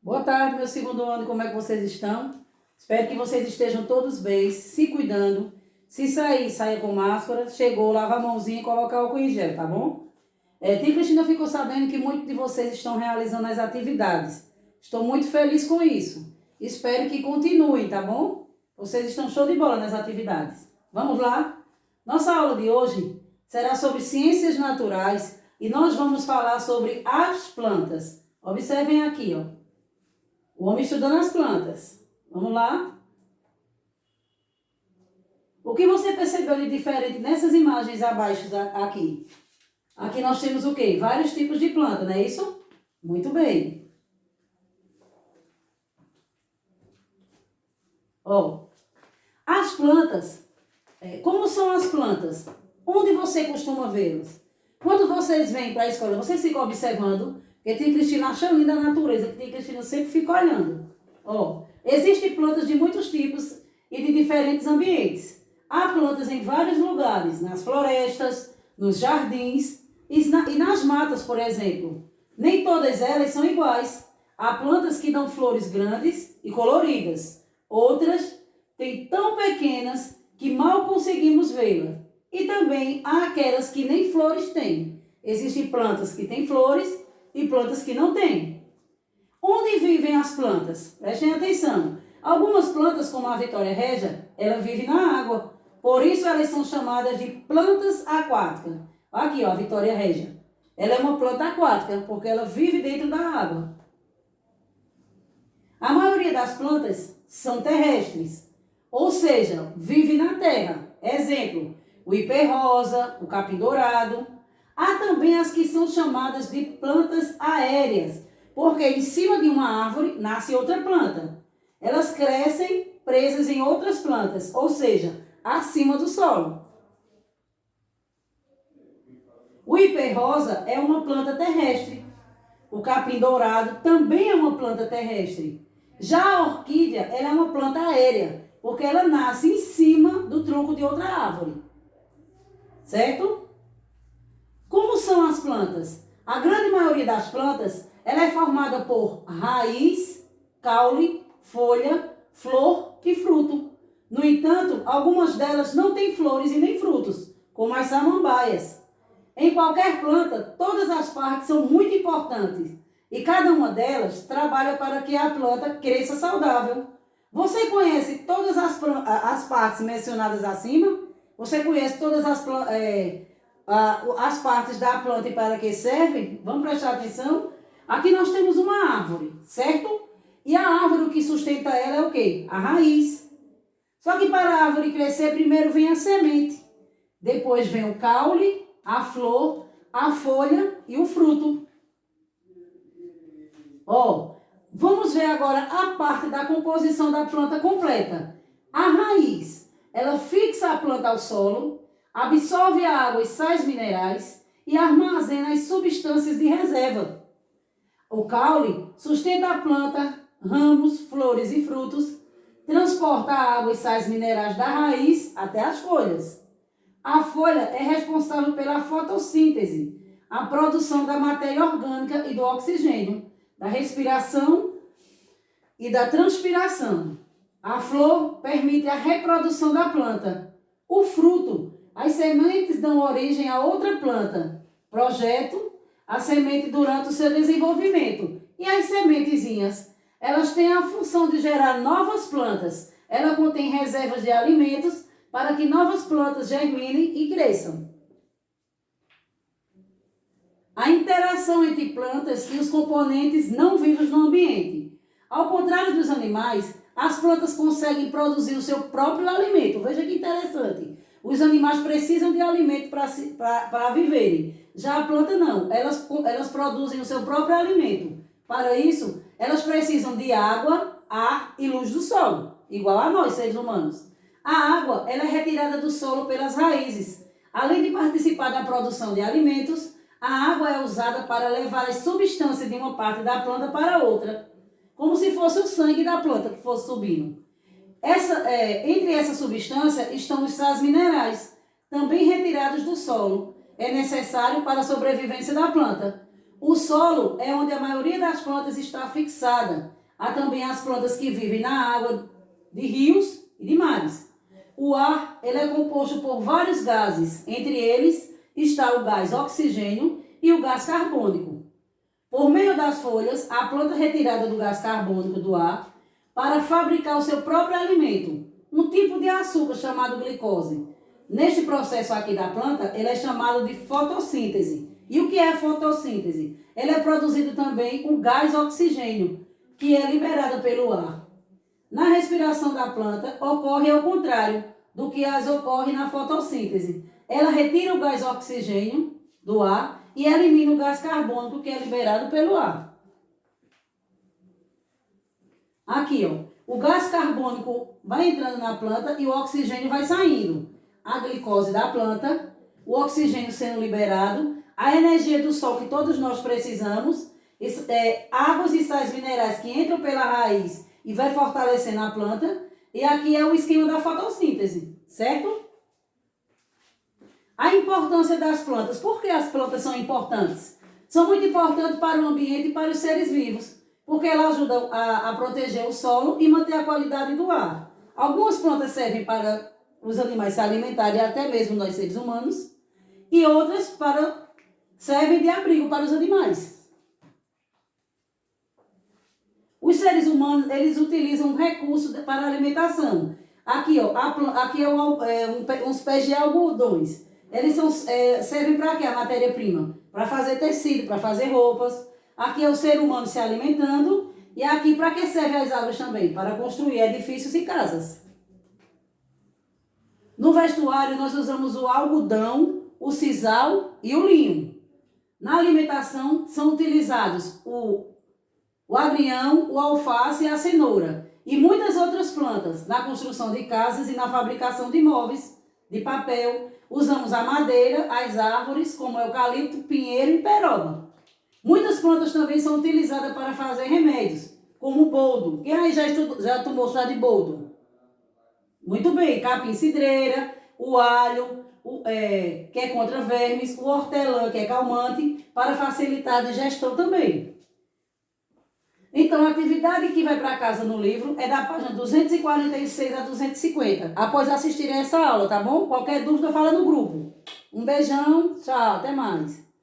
Boa tarde, meu segundo ano, como é que vocês estão? Espero que vocês estejam todos bem, se cuidando. Se sair, saia com máscara. Chegou, lava a mãozinha e coloca álcool em gel, tá bom? Tia Cristina ficou sabendo que muitos de vocês estão realizando as atividades. Estou muito feliz com isso. Espero que continuem, tá bom? Vocês estão show de bola nas atividades. Vamos lá? Nossa aula de hoje será sobre ciências naturais e nós vamos falar sobre as plantas. Observem aqui, ó. O homem estudando as plantas. Vamos lá? O que você percebeu de diferente nessas imagens abaixo aqui? Aqui nós temos o quê? Vários tipos de planta, não é isso? Muito bem. Ó, as plantas, como são as plantas? Onde você costuma vê-las? Quando vocês vêm para a escola, vocês ficam observando, porque Tia Cristina acha linda a natureza, que Tia Cristina sempre fica olhando. Ó, existem plantas de muitos tipos e de diferentes ambientes. Há plantas em vários lugares, nas florestas, nos jardins e nas matas, por exemplo. Nem todas elas são iguais. Há plantas que dão flores grandes e coloridas. Outras têm tão pequenas que mal conseguimos vê-las. E também há aquelas que nem flores têm. Existem plantas que têm flores e plantas que não têm. Onde vivem as plantas? Prestem atenção. Algumas plantas, como a Vitória Régia, ela vive na água. Por isso elas são chamadas de plantas aquáticas. Aqui, ó, a Vitória Régia. Ela é uma planta aquática, porque ela vive dentro da água. A maioria das plantas são terrestres, ou seja, vive na terra. Exemplo, o ipê-rosa, o capim-dourado. Há também as que são chamadas de plantas aéreas, porque em cima de uma árvore nasce outra planta. Elas crescem presas em outras plantas, ou seja, acima do solo. O ipê-rosa é uma planta terrestre. O capim-dourado também é uma planta terrestre. Já a orquídea, ela é uma planta aérea, porque ela nasce em cima do tronco de outra árvore. Certo? Como são as plantas? A grande maioria das plantas, ela é formada por raiz, caule, folha, flor e fruto. No entanto, algumas delas não têm flores e nem frutos, como as samambaias. Em qualquer planta, todas as partes são muito importantes e cada uma delas trabalha para que a planta cresça saudável. Você conhece todas as partes mencionadas acima? Você conhece todas as partes da planta e para que servem? Vamos prestar atenção? Aqui nós temos uma árvore, certo? E a árvore, o que sustenta ela é o quê? A raiz. Só que para a árvore crescer, primeiro vem a semente. Depois vem o caule, a flor, a folha e o fruto. Ó, vamos ver agora a parte da composição da planta completa. A raiz, ela fixa a planta ao solo, absorve a água e sais minerais e armazena as substâncias de reserva. O caule sustenta a planta, ramos, flores e frutos, transporta a água e sais minerais da raiz até as folhas. A folha é responsável pela fotossíntese, a produção da matéria orgânica e do oxigênio, da respiração e da transpiração. A flor permite a reprodução da planta. O fruto, as sementes dão origem a outra planta. Projeto, a semente durante o seu desenvolvimento. E as sementezinhas, elas têm a função de gerar novas plantas. Ela contém reservas de alimentos para que novas plantas germinem e cresçam. A interação entre plantas e os componentes não vivos no ambiente. Ao contrário dos animais, as plantas conseguem produzir o seu próprio alimento. Veja que interessante. Os animais precisam de alimento para viverem. Já a planta não. Elas produzem o seu próprio alimento. Para isso, elas precisam de água, ar e luz do sol, igual a nós, seres humanos. A água ela é retirada do solo pelas raízes. Além de participar da produção de alimentos, a água é usada para levar as substâncias de uma parte da planta para outra, como se fosse o sangue da planta que fosse subindo. Entre essa substância estão os sais minerais, também retirados do solo. É necessário para a sobrevivência da planta. O solo é onde a maioria das plantas está fixada. Há também as plantas que vivem na água de rios e de mares. O ar ele é composto por vários gases, entre eles está o gás oxigênio e o gás carbônico. Por meio das folhas, a planta é retirada do gás carbônico do ar para fabricar o seu próprio alimento, um tipo de açúcar chamado glicose. Neste processo aqui da planta, ele é chamado de fotossíntese. E o que é fotossíntese? Ele é produzido também o gás oxigênio, que é liberado pelo ar. Na respiração da planta, ocorre ao contrário do que ocorre na fotossíntese. Ela retira o gás oxigênio do ar e elimina o gás carbônico que é liberado pelo ar. Aqui, ó, o gás carbônico vai entrando na planta e o oxigênio vai saindo. A glicose da planta, o oxigênio sendo liberado, a energia do sol que todos nós precisamos, águas e sais minerais que entram pela raiz e vai fortalecendo a planta. E aqui é o esquema da fotossíntese, certo? A importância das plantas. Por que as plantas são importantes? São muito importantes para o ambiente e para os seres vivos, porque elas ajudam a proteger o solo e manter a qualidade do ar. Algumas plantas servem para os animais se alimentarem, até mesmo nós seres humanos, e outras servem de abrigo para os animais. Os seres humanos, eles utilizam um recurso para a alimentação. Aqui, ó, aqui uns pés de algodões. Eles servem para quê? A matéria-prima? Para fazer tecido, para fazer roupas. Aqui é o ser humano se alimentando. E aqui para que servem as árvores também? Para construir edifícios e casas. No vestuário nós usamos o algodão, o sisal e o linho. Na alimentação são utilizados o agrião, o alface e a cenoura. E muitas outras plantas na construção de casas e na fabricação de móveis, de papel. Usamos a madeira, as árvores, como eucalipto, pinheiro e peroba. Muitas plantas também são utilizadas para fazer remédios, como o boldo. Quem aí já tomou chá de boldo? Muito bem, capim-cidreira, o alho, que é contra vermes, o hortelã, que é calmante, para facilitar a digestão também. Então, a atividade que vai para casa no livro é da página 246 a 250. Após assistirem essa aula, tá bom? Qualquer dúvida, fala no grupo. Um beijão, tchau, até mais.